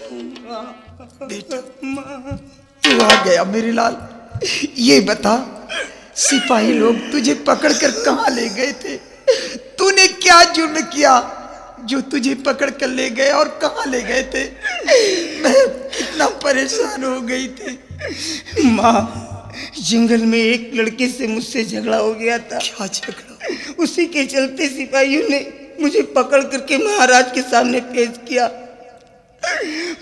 बेटा तू आ गया मेरे लाल। ये बता सिपाही लोग तुझे पकड़कर कहाँ ले गए थे? तूने क्या जुर्म किया जो तुझे पकड़कर ले गए और कहाँ ले गए थे? मैं कितना परेशान हो गई थी। माँ, जंगल में एक लड़के से मुझसे झगड़ा हो गया था। क्या झगड़ा? उसी के चलते सिपाहियों ने मुझे पकड़ करके महाराज के सामने पेश किया।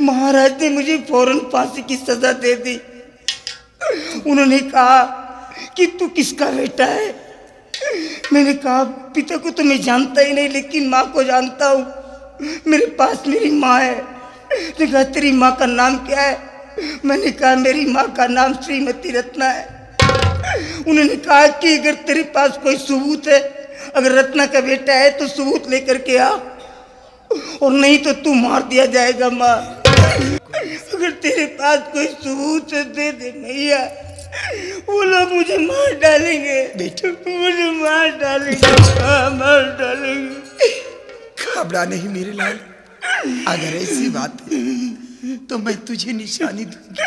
महाराज ने मुझे फौरन फांसी की सजा दे दी। उन्होंने कहा कि तू किसका बेटा है? मैंने कहा पिता को तो मैं जानता ही नहीं, लेकिन माँ को जानता हूँ। मेरे पास मेरी माँ है। उसने कहा तेरी माँ का नाम क्या है? मैंने कहा मेरी माँ का नाम श्रीमती रत्ना है। उन्होंने कहा कि अगर तेरे पास कोई सबूत है, अगर रत्ना का बेटा है तो सबूत लेकर के आ, और नहीं तो तू मार दिया जाएगा। माँ, अगर तेरे पास कोई सबूत है दे दे भैया, वो लोग मुझे मार डालेंगे। बेटा मुझे मार डालेंगे, मार डालेंगे। घबरा नहीं मेरे लाल, अगर ऐसी बात है तो मैं तुझे निशानी दूंगी।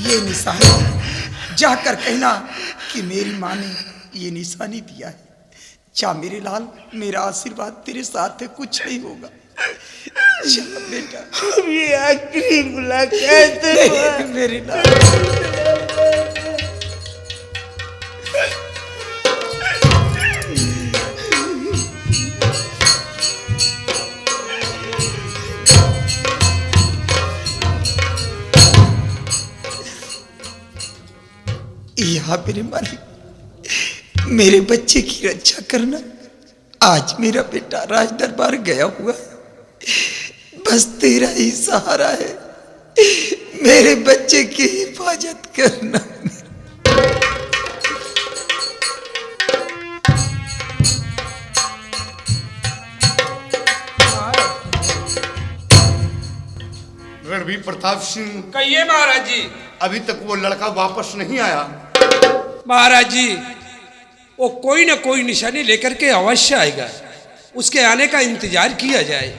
ये निशानी जाकर कहना कि मेरी माँ ने ये निशानी दिया है। जा मेरे लाल, मेरा आशीर्वाद तेरे साथ है, कुछ नहीं होगा। चल बेटा, ये आखिरी मुलाकात है मेरे लाल। यहाँ मेरे मालिक, मेरे बच्चे की रक्षा करना। आज मेरा बेटा राज दरबार गया हुआ है, बस तेरा ही सहारा है। मेरे बच्चे की हिफाजत करना। रणवीर प्रताप सिंह, कहिए महाराज जी। अभी तक वो लड़का वापस नहीं आया। महाराज जी, वो कोई ना कोई निशानी लेकर के अवश्य आएगा। उसके आने का इंतजार किया जाए।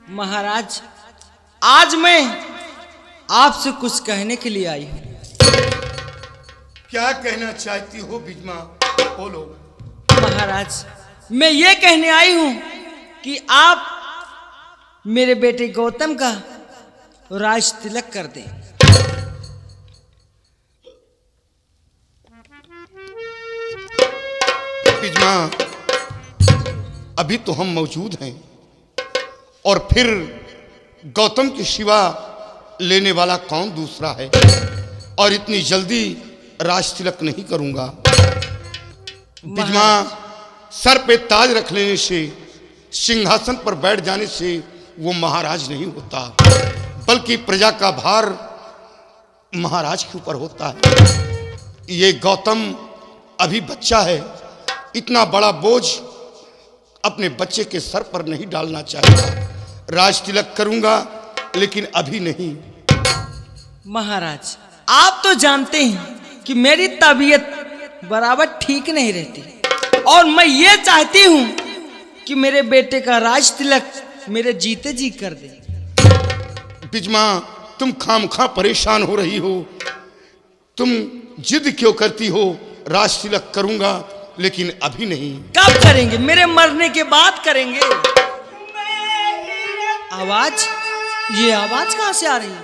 महाराज, आज मैं आपसे कुछ कहने के लिए आई हूँ। क्या कहना चाहती हो बिजमा, बोलो। महाराज, मैं ये कहने आई हूँ कि आप मेरे बेटे गौतम का राज तिलक कर दें। बिजमा, अभी तो हम मौजूद हैं, और फिर गौतम के सिवा लेने वाला कौन दूसरा है, और इतनी जल्दी राज तिलक नहीं करूंगा। बिजमा, सर पे ताज रख लेने से, सिंहासन पर बैठ जाने से वो महाराज नहीं होता, बल्कि प्रजा का भार महाराज के ऊपर होता है। ये गौतम अभी बच्चा है, इतना बड़ा बोझ अपने बच्चे के सर पर नहीं डालना चाहिए। राज तिलक करूंगा, लेकिन अभी नहीं। महाराज, आप तो जानते हैं कि मेरी तबीयत बराबर ठीक नहीं रहती, और मैं ये चाहती हूँ कि मेरे बेटे का राज तिलक मेरे जीते जी कर दे। बिजमा, तुम खामखा परेशान हो रही हो। तुम जिद क्यों करती हो? राज तिलक करूंगा, लेकिन अभी नहीं। कब करेंगे? मेरे मरने के बाद करेंगे। आवाज, ये आवाज कहाँ से आ रही है?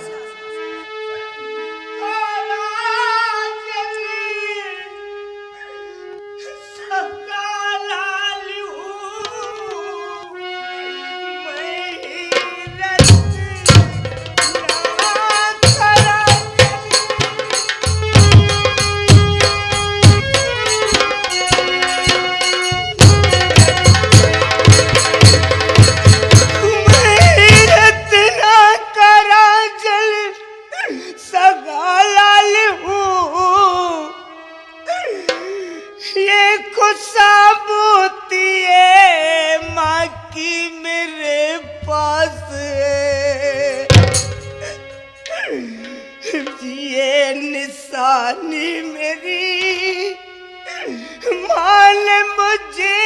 सगा लाल हूँ साबूत ये माँ की मेरे पास है, ये निशानी मेरी माँ ने मुझे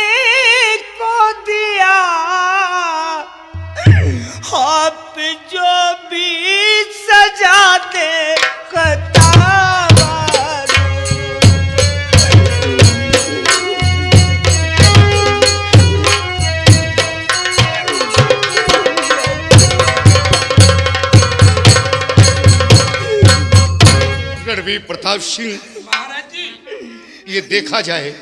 को दिया। आप जो भी सजा दे रणवीर प्रताप सिंह, महाराज जी ये देखा जाए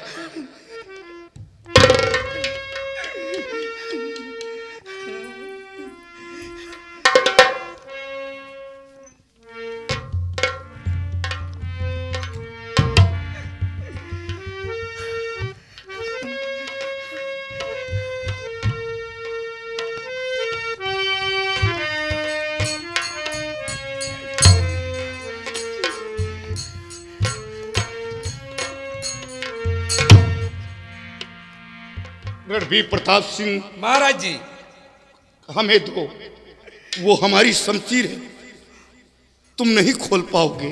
रणवीर प्रताप सिंह, महाराज जी हमें दो, वो हमारी शमशीर है, तुम नहीं खोल पाओगे,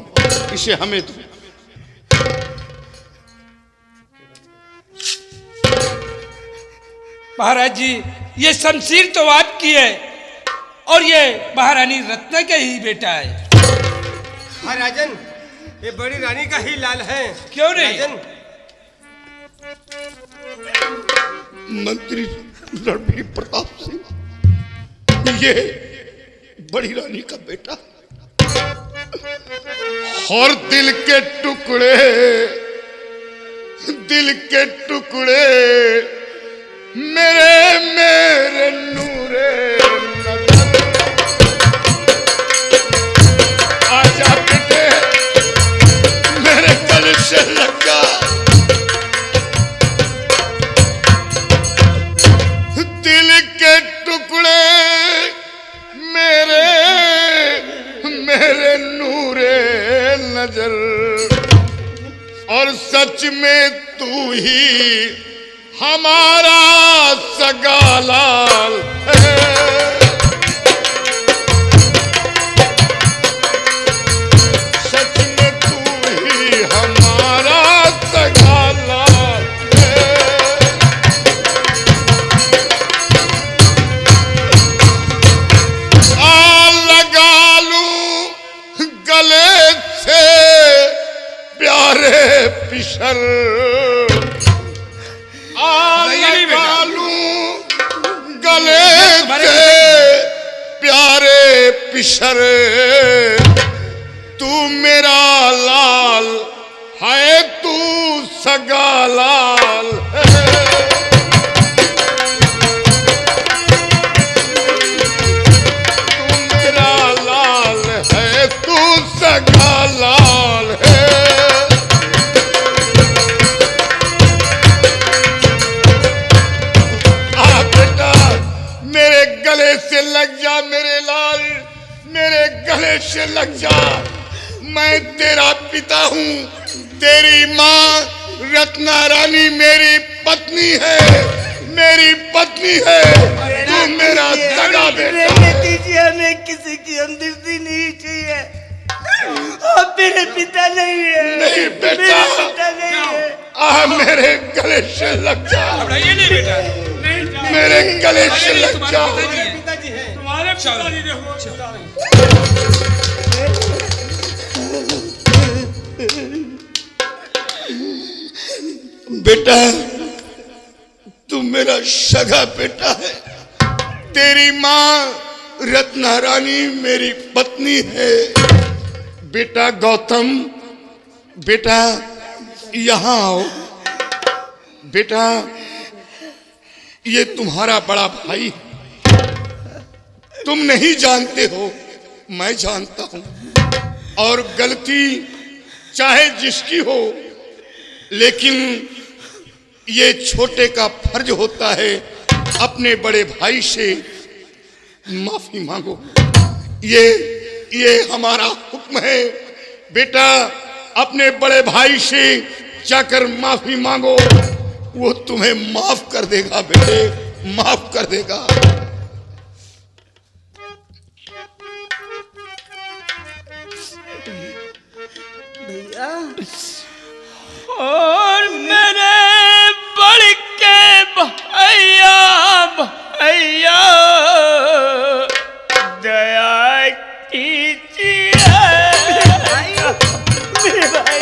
इसे हमें दो। महाराज जी ये शमशीर तो आपकी है और ये महारानी रत्ना का ही बेटा है। हाँ राजन, ये बड़ी रानी का ही लाल है। क्यों नहीं? राजन, मंत्री रणवीर प्रताप सिंह, ये बड़ी रानी का बेटा और दिल के टुकड़े मेरे मेरे नूरे आजा बेटे मेरे गले से लगा, दिल के टुकड़े मेरे मेरे नूरे नजर, और सच में तू ही हमारा सगा लाल है। सच में तू ही हमारा सगा लाल है। लगा लूं गले से प्यारे पिशर, लगा लूं गले से प्यारे पिशर, तू मेरा लाल है, तू सगा लाल है। सगा लाल है। आ बेटा मेरे गले से लग जा मेरे लाल, मेरे गले से लग जा, मैं तेरा पिता हूँ, तेरी माँ रत्ना रानी मेरी पत्नी है, मेरी पत्नी है, तू मेरा सगा बेटा। दीजिए, हमें किसी की हमदर्दी नहीं चाहिए, आप मेरे पिता नहीं है। नहीं बेटा, मेरे पिता नहीं है। आ मेरे गले से लग जा, घबराइए नहीं बेटा, मेरे गले से लग जा। पिताजी हैं। तुम्हारे पिताजी बेटा तू मेरा सगा बेटा है, तेरी माँ रत्ना रानी मेरी पत्नी है। बेटा गौतम, बेटा यहाँ आओ। बेटा ये तुम्हारा बड़ा भाई, तुम नहीं जानते हो, मैं जानता हूं, और गलती चाहे जिसकी हो, लेकिन ये छोटे का फर्ज होता है अपने बड़े भाई से माफी मांगो। ये हमारा हुक्म है। बेटा अपने बड़े भाई से जाकर माफी मांगो, वो तुम्हें माफ कर देगा बेटे, माफ कर देगा। भैया और मेरे बड़ के भैया भैया दया कीजिए मेरे भाई।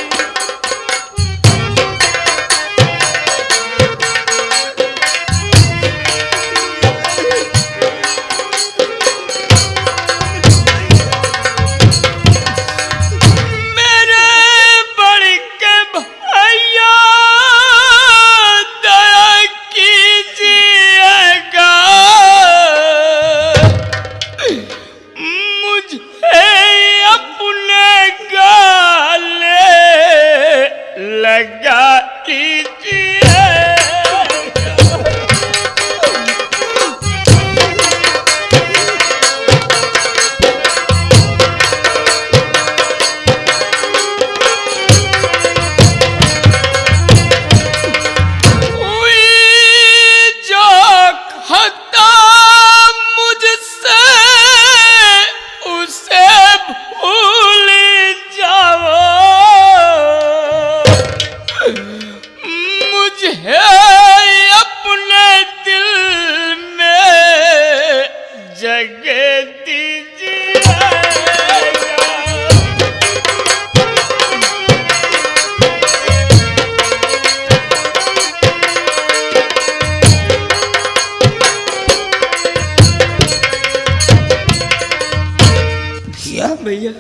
भैया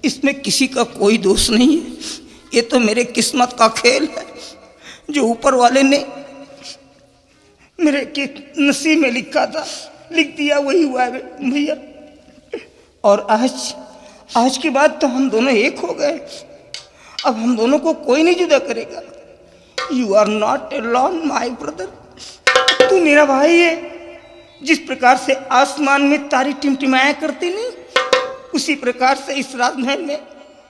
इसमें किसी का कोई दोष नहीं है, ये तो मेरे किस्मत का खेल है। जो ऊपर वाले ने मेरे के नसीब में लिखा था, लिख दिया, वही हुआ है भैया। और आज के बाद तो हम दोनों एक हो गए। अब हम दोनों को कोई नहीं जुदा करेगा। You are not alone my brother. तू मेरा भाई है। जिस प्रकार से आसमान में तारे टिमटिमाया करती नहीं, उसी प्रकार से इस राजमहल में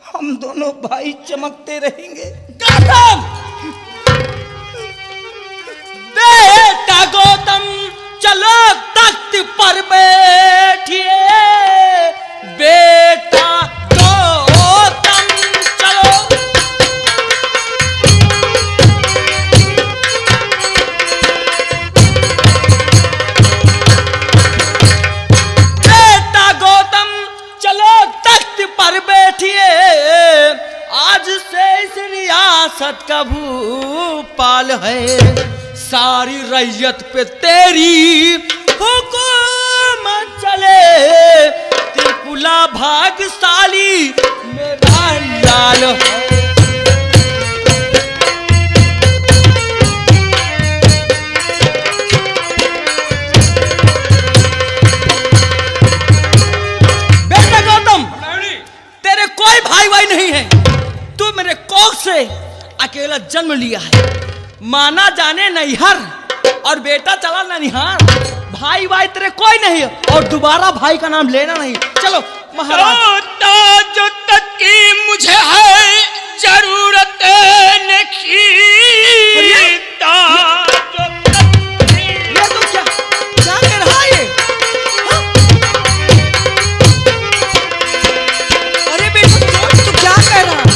हम दोनों भाई चमकते रहेंगे। गौतम, बेटा गौतम चलो तख्त पर बैठिए, बेटा गौतम चलो। बेटा गौतम चलो तख्त पर बैठिए, आज से इस रियासत का भूपाल है। सारी रैयत पे तेरी हुकूमत चले, त्रिपुला भाग्यशाली मेरा लाल है। बेटा गौतम, तेरे कोई भाई भाई नहीं है। तू मेरे कोख से अकेला जन्म लिया है। माना जाने नैहर और बेटा चला ननिहार। भाई भाई तेरे कोई नहीं है और दोबारा भाई का नाम लेना नहीं। चलो महाराज। जो तक की मुझे है जरूरत नहीं, ये तो क्या कह रहा है ये? हाँ? अरे बेटा तू क्या कह रहा है?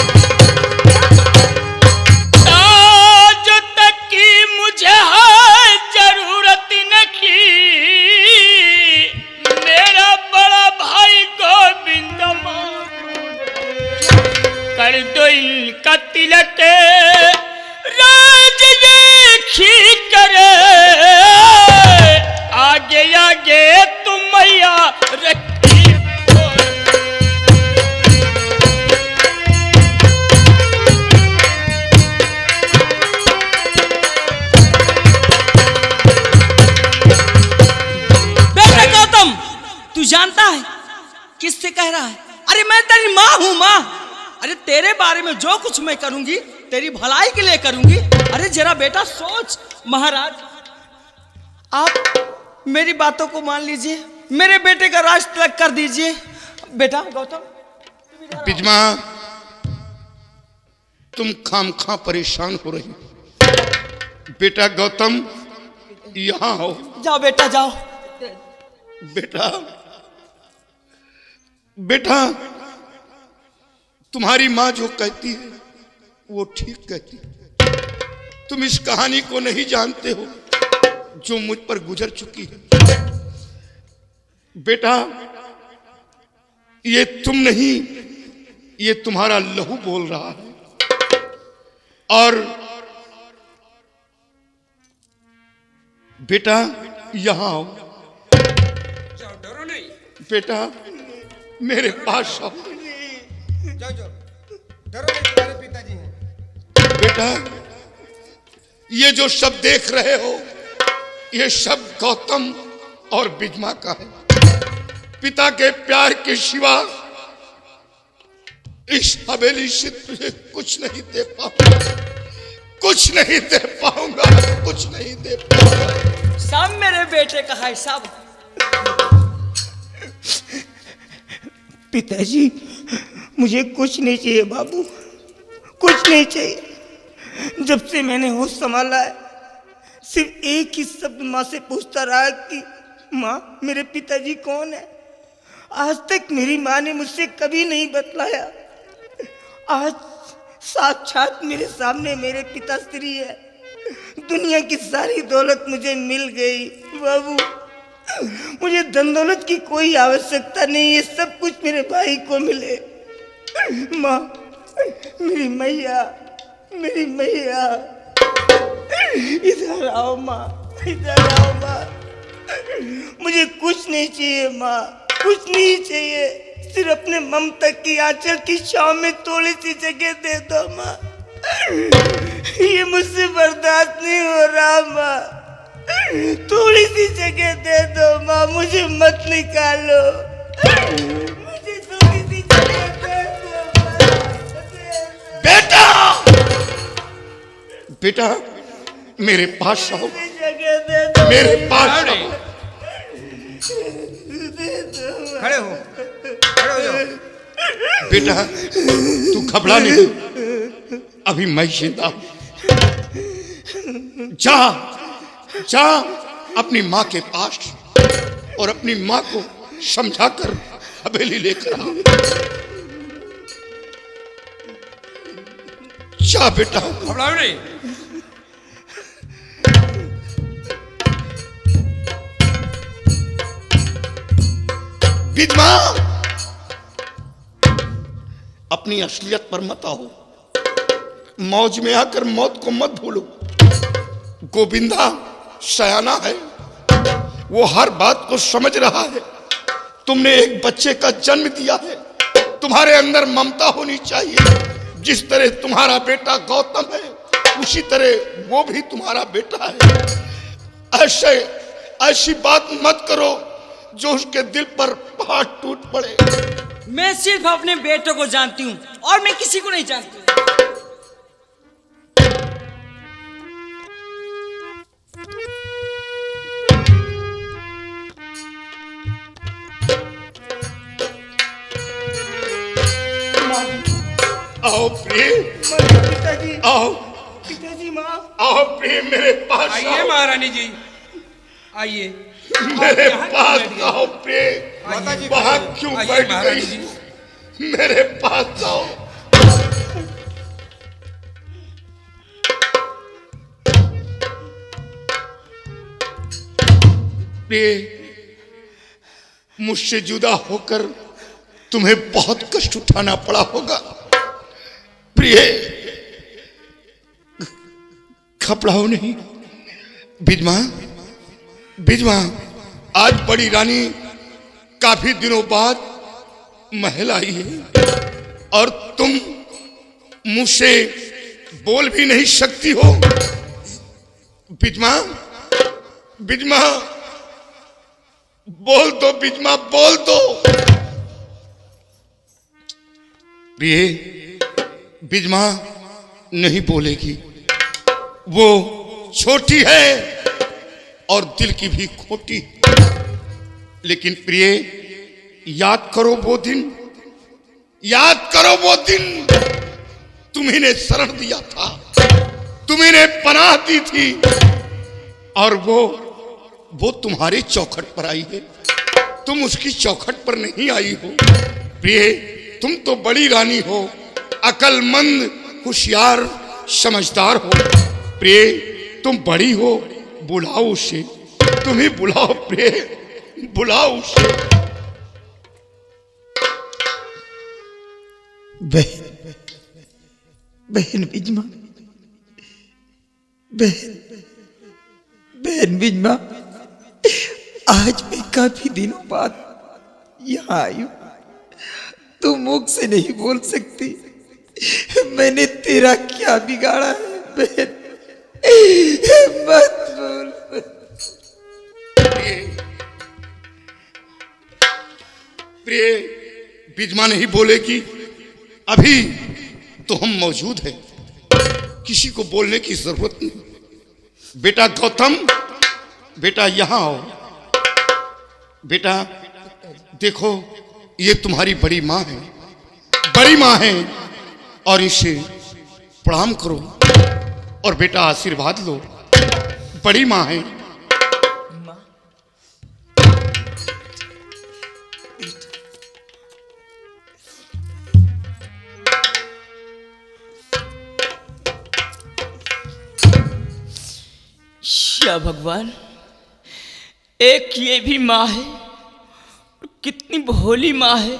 मुझे है जरूरत नहीं, मेरा बड़ा भाई गोविंद कर दो इनका तिलक, राज ये करे, आगे आगे तुम मैया रखी। तू जानता है किससे कह रहा है? अरे मैं तेरी माँ हूँ माँ। अरे तेरे बारे में जो कुछ मैं करूंगी तेरी भलाई के लिए करूंगी। अरे जरा बेटा सोच। महाराज आप मेरी बातों को मान लीजिए, मेरे बेटे का राज तिलक कर दीजिए। बेटा गौतम। पिजमा, तुम खामखा परेशान हो रही। बेटा गौतम, यहाँ आओ। जाओ बेटा जाओ। बेटा, बेटा, तुम्हारी माँ जो कहती है वो ठीक कहती है। तुम इस कहानी को नहीं जानते हो जो मुझ पर गुजर चुकी है। बेटा, ये तुम नहीं, ये तुम्हारा लहू बोल रहा है। और बेटा यहां आओ। जाओ, डरो नहीं। बेटा मेरे पास आओ। जाओ जाओ, डरो नहीं, तुम्हारे पिताजी हैं। बेटा, ये जो शब्द देख रहे हो, ये शब्द गौतम और बिजमा का है। पिता के प्यार के सिवा इस हवेली से तुझे कुछ नहीं दे पाऊंगा, कुछ नहीं दे पाऊंगा, कुछ नहीं दे पाऊंगा। सब मेरे बेटे का है सब। पिताजी, मुझे कुछ नहीं चाहिए बाबू, कुछ नहीं चाहिए। जब से मैंने होश संभाला है, सिर्फ एक ही शब्द माँ से पूछता रहा कि माँ मेरे पिताजी कौन है। आज तक मेरी माँ ने मुझसे कभी नहीं बतलाया। आज साक्षात मेरे सामने मेरे पिताश्री है। दुनिया की सारी दौलत मुझे मिल गई बाबू। मुझे धन दौलत की कोई आवश्यकता नहीं है, सब कुछ मेरे भाई को मिले। माँ, मेरी मैया, मेरी मैया, इधर आओ माँ, इधर आओ माँ। मुझे कुछ नहीं चाहिए माँ, कुछ नहीं चाहिए। सिर्फ अपने ममता की आंचल की छांव में थोड़ी सी जगह दे दो माँ। ये मुझसे बर्दाश्त नहीं हो रहा माँ, थोड़ी सी जगह दे दो माँ, मुझे मत निकालो। मुझे थोड़ी सी जगह दे दो माँ। बेटा, बेटा मेरे पास आओ, जगह दे दो, मेरे पास आओ। दे दो। खड़े हो, खड़े हो जाओ। बेटा तू घबरा नहीं, अभी मैं जिंदा हूं। जा जा अपनी माँ के पास और अपनी माँ को समझाकर हवेली लेकर आ। जा बेटा। घबराओ नहीं। विधवा, अपनी असलियत पर मत आओ। मौज में आकर मौत को मत भूलो। गोविंदा सयाना है, वो हर बात को समझ रहा है। तुमने एक बच्चे का जन्म दिया है, तुम्हारे अंदर ममता होनी चाहिए। जिस तरह तुम्हारा बेटा गौतम है, उसी तरह वो भी तुम्हारा बेटा है। ऐसी बात मत करो जो उसके दिल पर पहाड़ टूट पड़े। मैं सिर्फ अपने बेटों को जानती हूँ और मैं किसी को नहीं जानती। आओ प्रिय, पिताजी, आओ पिताजी, माँ। आओ प्रिय, मेरे पास आइए आओ। महारानी जी, आइए। मेरे यहाँ पास बैठ गए। आओ प्रिय। माताजी, वहां क्यों आइए बैठ महारानी गई? जी। मेरे पास आओ। प्रिय, मुझसे जुदा होकर तुम्हें बहुत कष्ट उठाना पड़ा होगा। प्रिय, घबराओ नहीं। बिजमा, बिजमा, आज बड़ी रानी काफी दिनों बाद महल आई है और तुम मुझसे बोल भी नहीं सकती हो। बिजमा, बिजमा, बोल दो बिजमा, बोल दो। प्रिय, बिजमा नहीं बोलेगी। वो छोटी है और दिल की भी खोटी। लेकिन प्रिय, याद करो वो दिन, याद करो वो दिन। तुम्ही ने शरण दिया था, तुम्हें पनाह दी थी और वो तुम्हारे चौखट पर आई है, तुम उसकी चौखट पर नहीं आई हो। प्रिय, तुम तो बड़ी रानी हो, अकलमंद, होशियार, समझदार हो। प्रिय, तुम बड़ी हो, बुलाओ उसे, तुम्हें बुलाओ प्रिय, बुलाओ उसे। बहन बिजमा, बहन बिजमा, आज मैं काफी दिनों बाद यहाँ आई हूं। तू मुख से नहीं बोल सकती, मैंने तेरा क्या बिगाड़ा है बहन, मत बोल। प्रिय, बिजमा नहीं बोलेगी, अभी तो हम मौजूद हैं, किसी को बोलने की जरूरत नहीं। बेटा गौतम, बेटा यहां आओ। बेटा देखो, ये तुम्हारी बड़ी माँ है, बड़ी माँ है, और इसे प्रणाम करो और बेटा आशीर्वाद लो। बड़ी माँ है। या भगवान, एक ये भी माँ है, कितनी भोली माँ है,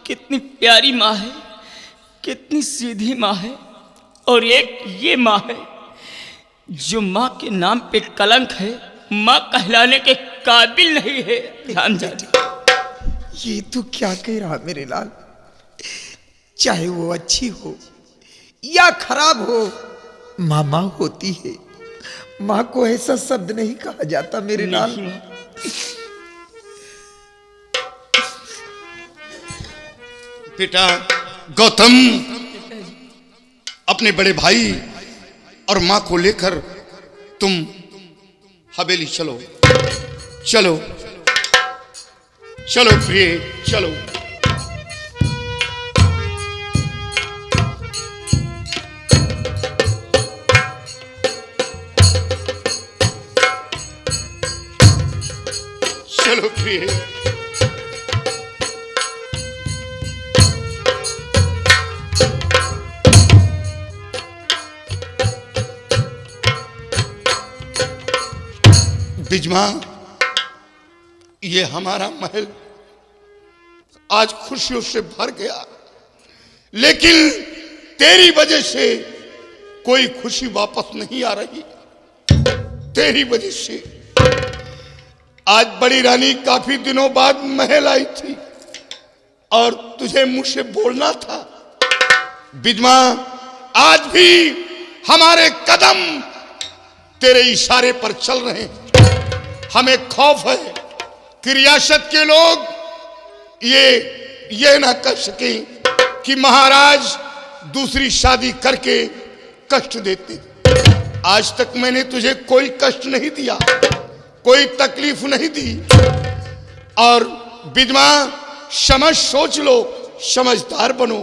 कितनी प्यारी माँ है, कितनी सीधी माँ है, और एक ये माँ है जो माँ के नाम पे कलंक है, माँ कहलाने के काबिल नहीं है। ध्यान जाने। ये तू क्या कह रहा मेरे लाल? चाहे वो अच्छी हो या खराब हो, माँ माँ होती है। माँ को ऐसा शब्द नहीं कहा जाता मेरे लाल। बेटा गौतम, अपने बड़े भाई और माँ को लेकर तुम हवेली चलो, चलो चलो प्रिय, चलो। चलो प्रिय। बिजमा, ये हमारा महल आज खुशियों से भर गया, लेकिन तेरी वजह से कोई खुशी वापस नहीं आ रही। तेरी वजह से आज बड़ी रानी काफी दिनों बाद महल आई थी और तुझे मुझसे बोलना था। बिजमा, आज भी हमारे कदम तेरे इशारे पर चल रहे हैं। हमें खौफ है कि रियासत के लोग ये ना कह सके कि महाराज दूसरी शादी करके कष्ट देते। आज तक मैंने तुझे कोई कष्ट नहीं दिया, कोई तकलीफ नहीं दी। और बिजमा, समझ सोच लो, समझदार बनो।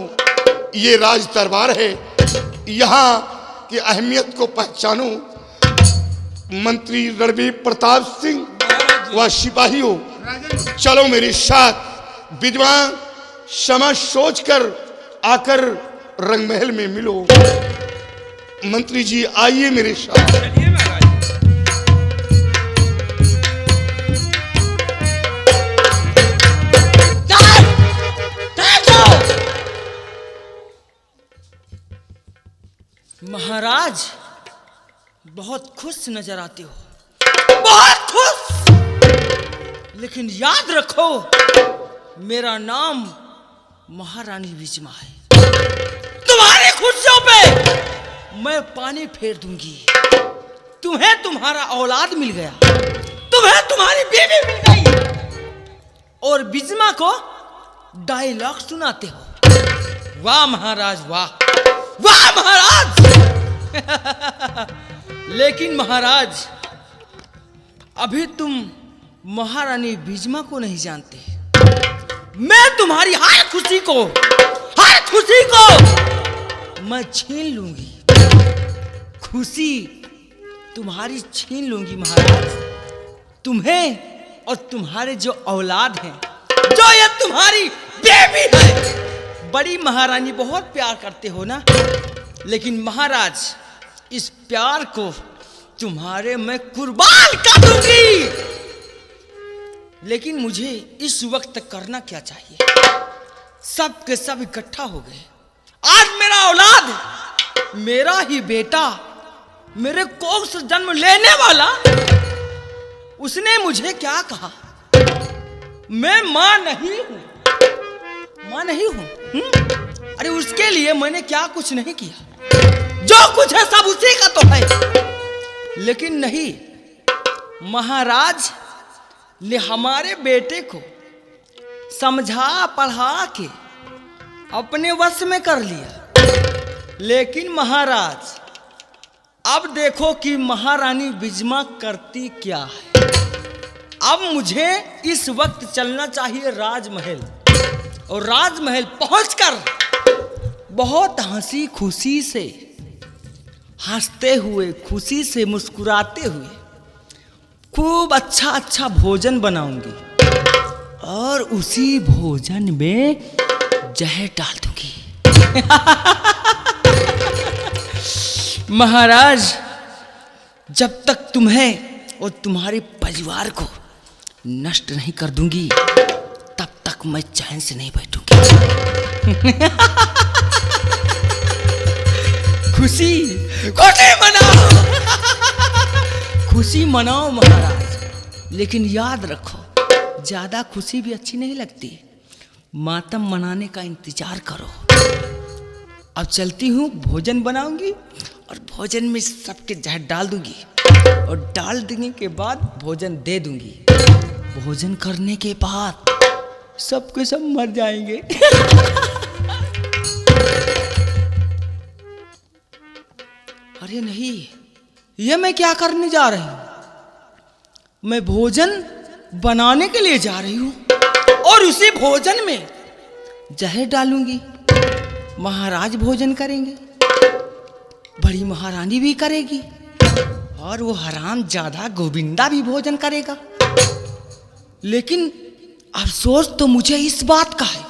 ये राज दरबार है, यहाँ की अहमियत को पहचानो। मंत्री रणबीर प्रताप सिंह व सिपाहियों, चलो मेरे साथ। बिजमा, समझ सोच कर आकर रंगमहल में मिलो। मंत्री जी आइए मेरे साथ। चलिए महाराज। महाराज, बहुत खुश नजर आते हो, बहुत खुश। लेकिन याद रखो, मेरा नाम महारानी बिजमा है। तुम्हारी खुशियों पे मैं पानी फेर दूंगी। तुम्हें तुम्हारा औलाद मिल गया, तुम्हें तुम्हारी बीवी मिल गई, और बिजमा को डायलॉग सुनाते हो। वाह महाराज, वाह वाह महाराज। लेकिन महाराज, अभी तुम महारानी बिजमा को नहीं जानते। मैं तुम्हारी हर खुशी को मैं छीन लूंगी। खुशी तुम्हारी छीन लूंगी महाराज। तुम्हें और तुम्हारे जो औलाद हैं, जो ये तुम्हारी बेबी है, बड़ी महारानी बहुत प्यार करते हो ना, लेकिन महाराज इस प्यार को तुम्हारे मैं कुर्बान कर दूंगी। लेकिन मुझे इस वक्त करना क्या चाहिए? सब के सब इकट्ठा हो गए। आज मेरा औलाद, मेरा ही बेटा, मेरे कोख से जन्म लेने वाला, उसने मुझे क्या कहा? मैं मां नहीं हूं, मां नहीं हूं। अरे उसके लिए मैंने क्या कुछ नहीं किया, जो कुछ है सब उसी का तो है। लेकिन नहीं, महाराज ने हमारे बेटे को समझा पढ़ा के अपने वश में कर लिया। लेकिन महाराज अब देखो कि महारानी बिजमा करती क्या है। अब मुझे इस वक्त चलना चाहिए राजमहल, और राजमहल पहुंचकर बहुत हंसी खुशी से, हंसते हुए, खुशी से मुस्कुराते हुए खूब अच्छा अच्छा भोजन बनाऊंगी, और उसी भोजन में जहर डाल दूंगी। महाराज जब तक तुम्हें और तुम्हारे परिवार को नष्ट नहीं कर दूंगी, तब तक मैं चैन से नहीं बैठूंगी। खुशी खुशी मनाओ, खुशी मनाओ महाराज, लेकिन याद रखो ज्यादा खुशी भी अच्छी नहीं लगती। मातम मनाने का इंतजार करो। अब चलती हूँ, भोजन बनाऊंगी और भोजन में सबके जहर डाल दूंगी, और डाल देने के बाद भोजन दे दूंगी। भोजन करने के बाद सबके सब मर जाएंगे। अरे नहीं, ये मैं क्या करने जा रही हूं? मैं भोजन बनाने के लिए जा रही हूं, और उसी भोजन में जहर डालूंगी। महाराज भोजन करेंगे, बड़ी महारानी भी करेगी, और वो हरामजादा गोविंदा भी भोजन करेगा। लेकिन अफसोस तो मुझे इस बात का है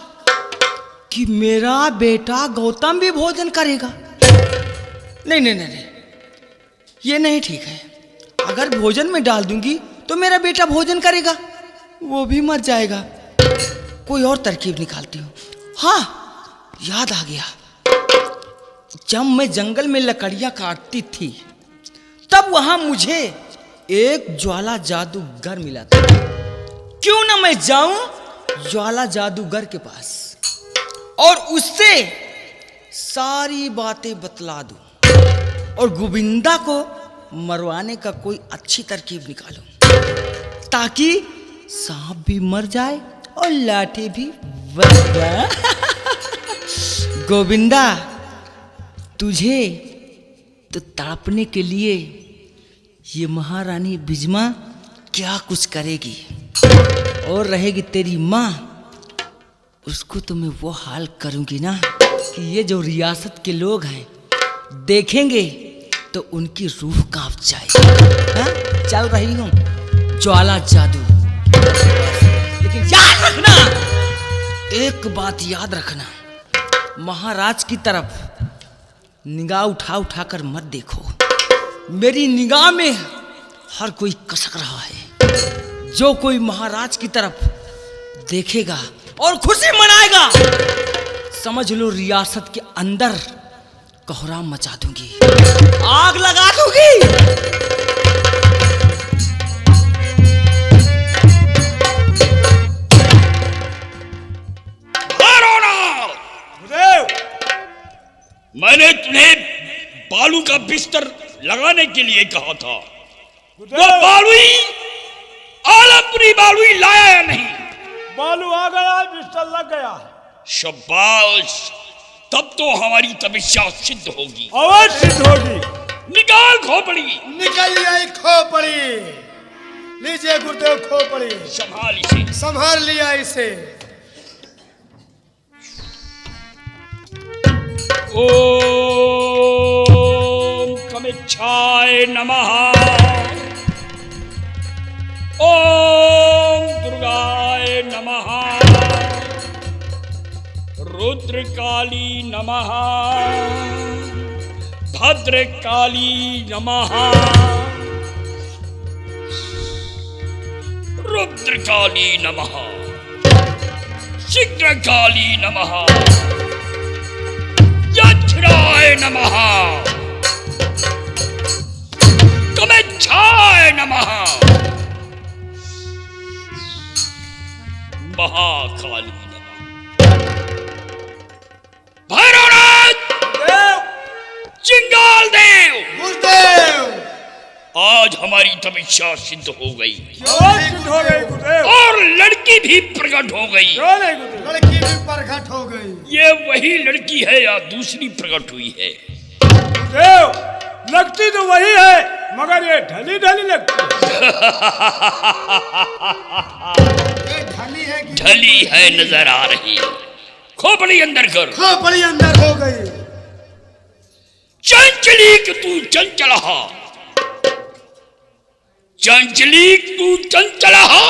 कि मेरा बेटा गौतम भी भोजन करेगा। नहीं नहीं नहीं, ये नहीं ठीक है। अगर भोजन में डाल दूंगी तो मेरा बेटा भोजन करेगा, वो भी मर जाएगा। कोई और तरकीब निकालती हूँ। हाँ, याद आ गया, जब मैं जंगल में लकड़ियां काटती थी तब वहां मुझे एक ज्वाला जादूगर मिला था। क्यों ना मैं जाऊं ज्वाला जादूगर के पास और उससे सारी बातें बतला दूं, और गोविंदा को मरवाने का कोई अच्छी तरकीब निकालूं, ताकि सांप भी मर जाए और लाठी भी बच जाए। गोविंदा, तुझे तो तड़पने के लिए ये महारानी बिजमा क्या कुछ करेगी, और रहेगी तेरी माँ, उसको तो मैं वो हाल करूंगी ना कि ये जो रियासत के लोग हैं देखेंगे तो उनकी रूह कांप जाए। हाँ? चल रही हूँ ज्वाला जादू। लेकिन याद रखना, एक बात याद रखना, महाराज की तरफ निगाह उठा उठा कर मत देखो। मेरी निगाह में हर कोई कसक रहा है। जो कोई महाराज की तरफ देखेगा और खुशी मनाएगा, समझ लो रियासत के अंदर कोहराम मचा दूंगी, आग लगा दूंगी। मैंने तुम्हें बालू का बिस्तर लगाने के लिए कहा था, वो बालुई आलमपुरी बालुई लाया या नहीं? बालू आ गया, बिस्तर लग गया। शाबाश, तब तो हमारी तपस्या सिद्ध होगी। अवश्य सिद्ध होगी। निकाल खोपड़ी। निकल आई खोपड़ी। लीजिए गुरुदेव खोपड़ी, संभाल इसे। संभाल लिया इसे। ओम कामेच्छाय नमः। ओम दुर्गाय नमः। रुद्रकाली नमः। भद्रकाली नमः। रुद्रकाली नमः। शीघ्रकाली नमः। यक्षराय नमः। कामेच्छाय नमः। महाकाली नमः। भैरवनाथ, चिंगाल देव, आज हमारी तपस्या सिद्ध हो गई सिद्ध हो गई गुरुदेव। और लड़की भी प्रकट हो गई। क्यों नहीं गुरुदेव? लड़की भी प्रकट हो गई। ये वही लड़की है या दूसरी प्रकट हुई है? गुरुदेव, लगती तो वही है मगर ये ढली ढली लगती है। ये ढली है कि ढली है नजर आ रही। खोपड़ी अंदर कर। खोपड़ी अंदर हो गई। चंचलीक तू चंचलहा। चंचलीक तू चंचलहा।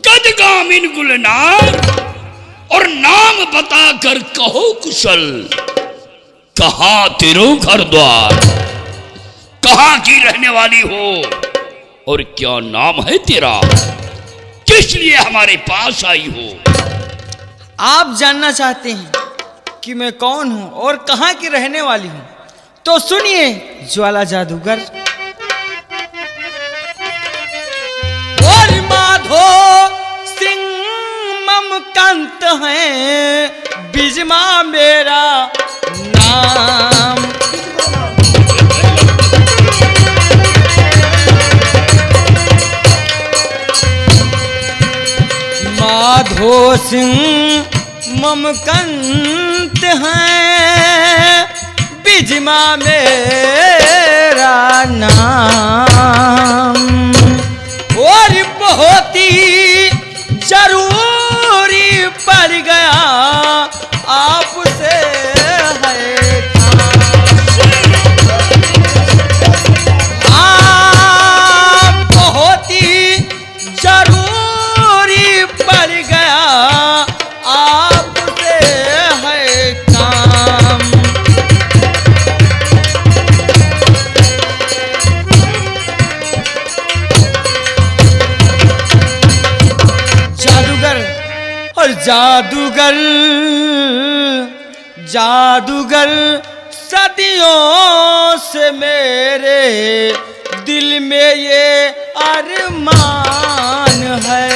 गदगामिन गुलनार, और नाम बताकर कहो कुशल। कहाँ तेरो घर द्वार, कहाँ की रहने वाली हो, और क्या नाम है तेरा? किस लिए हमारे पास आई हो? आप जानना चाहते हैं कि मैं कौन हूं और कहां की रहने वाली हूं, तो सुनिए ज्वाला जादूगर। और माधो सिंह ममकांत है, बिजमा मेरा नाम। माधो सिंह ममकंत हैं, बिजमा मेरा नाम। और बहुत ही जरूरी पड़ गया आपसे है काम। बहुत ही जरूरी पड़ गया आपसे है काम। जादूगर और जादूगर, जादूगर सदियों से मेरे दिल में ये अरमान है।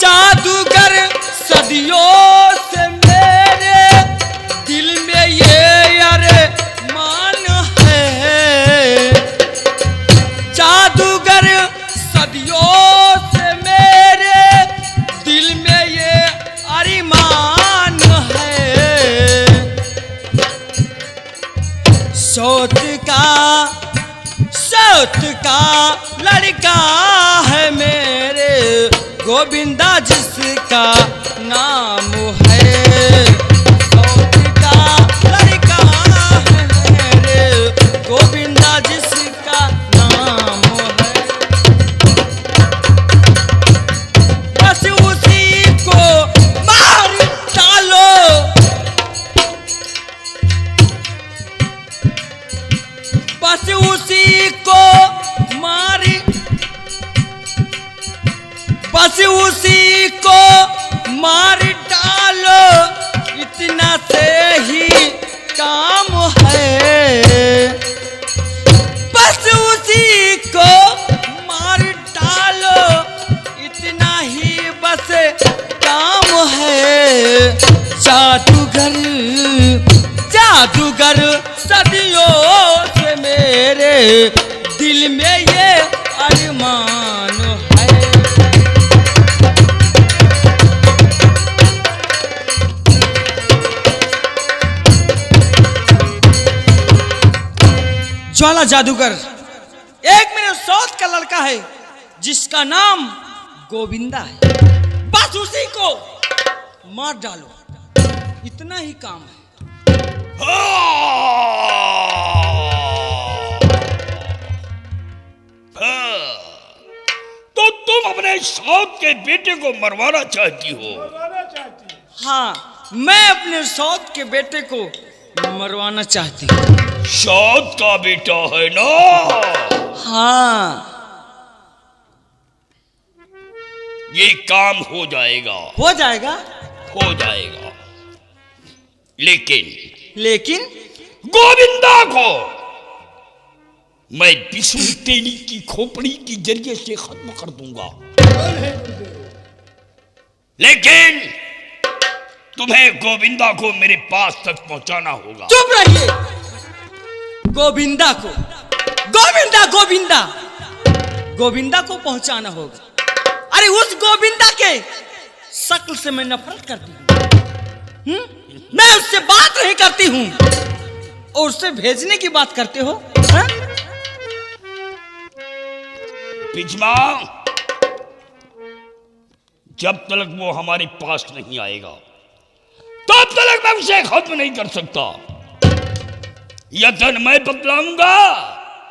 जादूगर सदियों से मेरे दिल में ये अरमान है। जादूगर सदियों से मेरे दिल में ये अरमान है। सोच का लड़का है मेरे, गोविंदा जिसका नाम है। सोच का लड़का है मेरे, गोविंदा जिसका नाम है। बस उसी को मार डालो, बस उसी को मार, बस उसी को मार डालो, इतना से ही काम है। बस उसी को मार डालो, इतना ही बस काम है। जादूगर, जादूगर सदियों से मेरे दिल में ये अरमान है। ज्वाला जादूगर एक मेरे सौत का लड़का है जिसका नाम गोविंदा है, बस उसी को मार डालो, इतना ही काम है। तो तुम अपने सौत के बेटे को मरवाना चाहती हो? मरवाना चाहती है। हाँ, मैं अपने सौत के बेटे को मरवाना चाहती हूँ। सौत का बेटा है ना? हाँ, ये काम हो जाएगा। हो जाएगा। हो जाएगा, लेकिन गोविंदा को मैं विष्णु तेली की खोपड़ी के जरिए से खत्म कर दूंगा। लेकिन तुम्हें गोविंदा को मेरे पास तक पहुंचाना होगा। चुप रहिए। गोविंदा को, गोविंदा को पहुंचाना होगा। अरे उस गोविंदा के शक्ल से मैं नफरत करती हूँ। मैं उससे बात नहीं करती हूँ और उससे भेजने की बात करते हो। हा? पिछमा, जब तक वो हमारे पास नहीं आएगा तब तक मैं उसे खत्म नहीं कर सकता। यतन मैं बतलाऊंगा,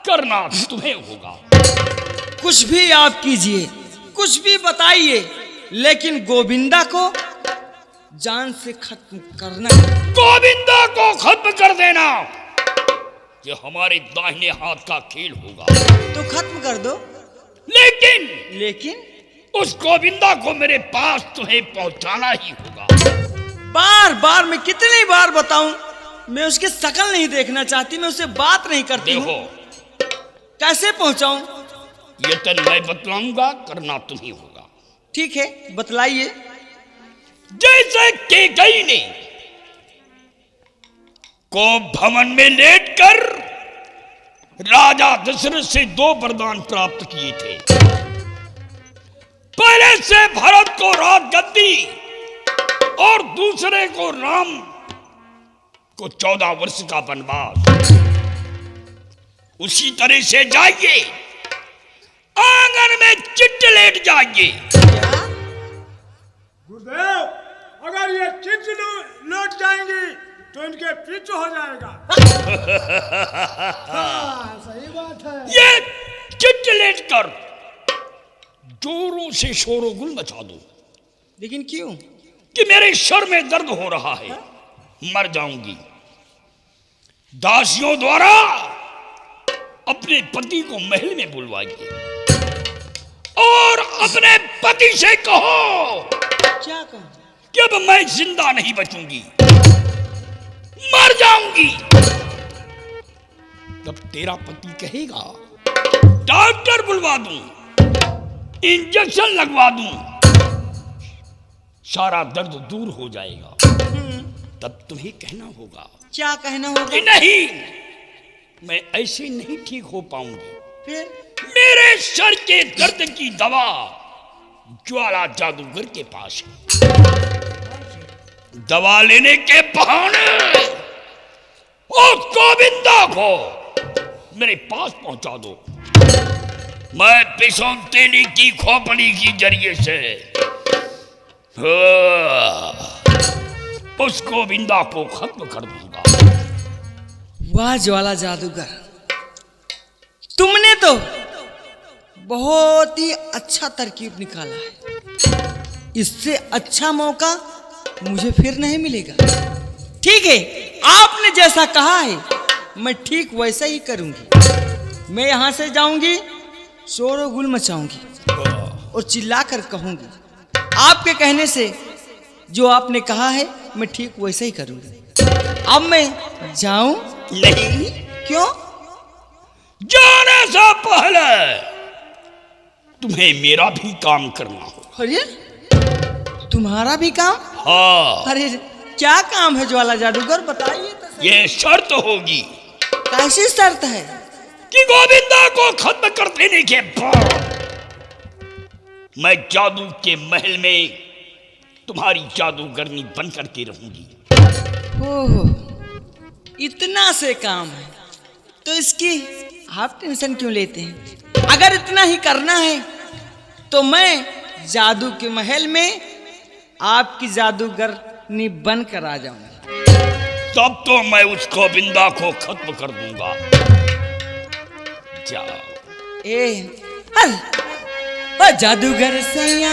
करना तुम्हें होगा। कुछ भी आप कीजिए, कुछ भी बताइए, लेकिन गोविंदा को जान से खत्म करना। गोविंदा को खत्म कर देना ये हमारे दाहिने हाथ का खेल होगा। तो खत्म कर दो। लेकिन उस गोविंदा को मेरे पास तुम्हें पहुंचाना ही होगा। बार बार मैं कितनी बार बताऊं, मैं उसकी शक्ल नहीं देखना चाहती, मैं उससे बात नहीं करती हूं। कैसे पहुंचाऊं? ये तो मैं बतलाऊंगा, करना तुम्हें होगा। ठीक है, बतलाइए। जैसे कैकेयी ने को भवन में लेटकर राजा दशरथ से 2 वरदान प्राप्त किए थे। पहले से भरत को राजगद्दी और दूसरे को राम को 14 वर्ष का वनवास। उसी तरह से जाइए, आंगन में चिट्ठ लेट जाइए। गुरुदेव, अगर ये चिट्ठ लौट जाएंगी तो इनके पीछे हो जाएगा। हाँ, सही बात है। ये चिट्ठ लेट कर जोरों से शोरगुल मचा दो। लेकिन क्यों? कि मेरे सर में दर्द हो रहा है, मर जाऊंगी। दासियों द्वारा अपने पति को महल में बुलवाइए और अपने पति से कहो क्या कहूं? कि अब मैं जिंदा नहीं बचूंगी, मर जाऊंगी। तब तेरा पति कहेगा डॉक्टर बुलवा दूं, इंजेक्शन लगवा दूं, सारा दर्द दूर हो जाएगा। तब तुम्हें कहना होगा। क्या कहना होगा? कि नहीं, मैं ऐसे नहीं ठीक हो पाऊंगी। फिर मेरे सर के दर्द की दवा ज्वाला जादूगर के पास है। दवा लेने के बहाने उस गोविंदा को मेरे पास पहुंचा दो। मैं विष्णु तेली की खोपड़ी की जरिए से उस गोविंदा को खत्म कर दूंगा। वाह ज्वाला जादूगर, तुमने तो बहुत ही अच्छा तरकीब निकाला है। इससे अच्छा मौका मुझे फिर नहीं मिलेगा। ठीक है, आपने जैसा कहा है मैं ठीक वैसा ही करूंगी। मैं यहां से जाऊंगी, शोर-गुल मचाऊंगी और चिल्लाकर कहूंगी। आपके कहने से जो आपने कहा है मैं ठीक वैसा ही करूंगी। अब मैं जाऊं? नहीं, क्यों? जाने से पहले तुम्हें मेरा भी काम करना होगा। अरे तुम्हारा भी काम? हाँ। अरे क्या काम है ज्वाला जादूगर, बताइए तो सही। ये शर्त होगी। कैसी शर्त है? कि गोविंदा को खत्म कर देने के बाद मैं जादू के महल में तुम्हारी जादूगरनी बन करके रहूंगी। ओहो, इतना से काम है तो इसकी आप टेंशन क्यों लेते हैं? अगर इतना ही करना है तो मैं जादू के महल में आपकी जादूगरनी बन कर आ जाऊं। तब तो मैं उस गोविंदा को खत्म कर दूंगा। जाओ। ओ जादूगर सैया,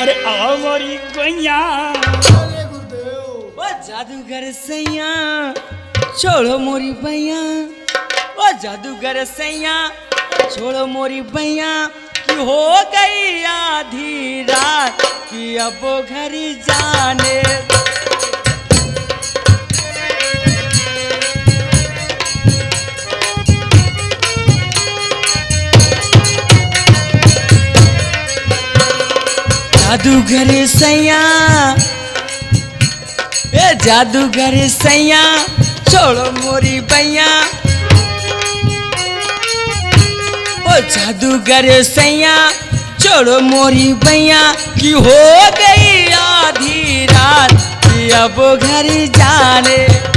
अरे आओ मोरी गैया। ओ जादूगर सैया, छोड़ो मोरी भैया। ओ जादूगर सैया, छोड़ो मोरी भैया। कि हो गई आधी रात कि अब वो घर जाने। जादूगर सैया, ए जादूगर सैया, छोड़ो मोरी भैया। ओ जादूगर सैया, छोड़ो मोरी भैया। कि हो गई आधी रात कि अब वो घर जाने।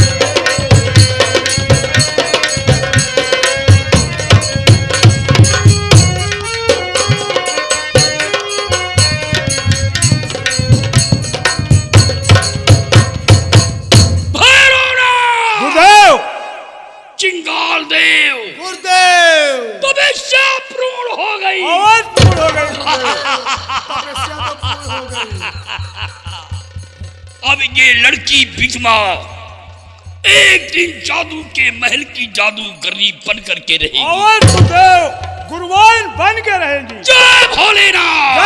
गुरुदेव, चिंगाल देव, गुरुदेव, तपस्या पूर्ण हो गई। आवाज पूर्ण हो गई। तपस्या तो पूर्ण हो गई। अब ये लड़की बिजमा एक दिन जादू के महल की जादूगरनी बन करके रहेगी। आवाज गुरुदेव, गुरुवाइन बन के रहेंगी। जय भोलेनाथ।